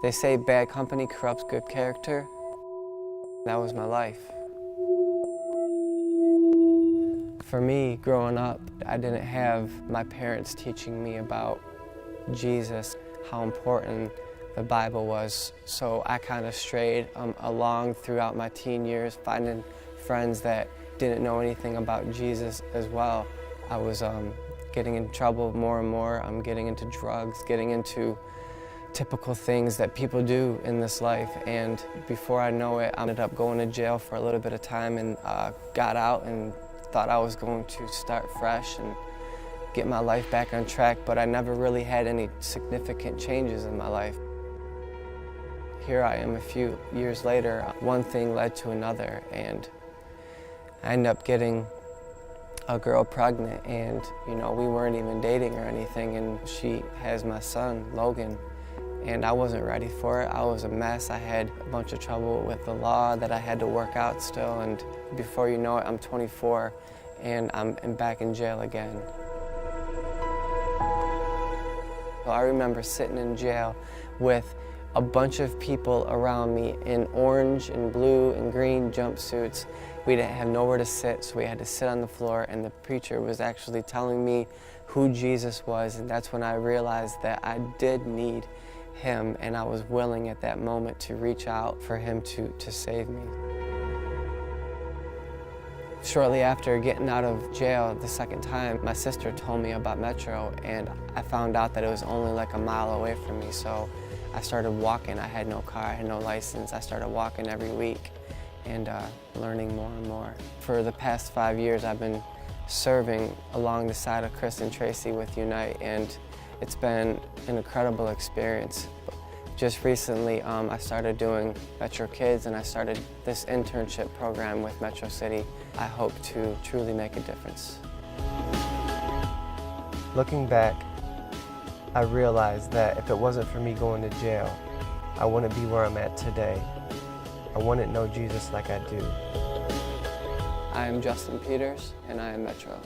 They say bad company corrupts good character. That was my life. For me, growing up, I didn't have my parents teaching me about Jesus, how important the Bible was. So I kind of strayed along throughout my teen years, finding friends that didn't know anything about Jesus as well. I was getting in trouble more and more. I'm getting into drugs, getting into typical things that people do in this life. And before I know it, I ended up going to jail for a little bit of time and got out and thought I was going to start fresh and get my life back on track, but I never really had any significant changes in my life. Here I am a few years later, one thing led to another, and I ended up getting a girl pregnant, and we weren't even dating or anything, and she has my son, Logan, and I wasn't ready for it. I was a mess. I had a bunch of trouble with the law that I had to work out still, and before you know it, I'm 24, and I'm back in jail again. I remember sitting in jail with a bunch of people around me in orange and blue and green jumpsuits. We didn't have nowhere to sit, so we had to sit on the floor, and the preacher was actually telling me who Jesus was, and that's when I realized that I did need him, and I was willing at that moment to reach out for him to save me. Shortly after getting out of jail the second time, my sister told me about Metro, and I found out that it was only like a mile away from me, so I started walking. I had no car, I had no license. I started walking every week and learning more and more. For the past 5 years, I've been serving along the side of Chris and Tracy with Unite, and it's been an incredible experience. Just recently, I started doing Metro Kids, and I started this internship program with Metro City. I hope to truly make a difference. Looking back, I realized that if it wasn't for me going to jail, I wouldn't be where I'm at today. I wouldn't know Jesus like I do. I am Justin Peters, and I am Metro.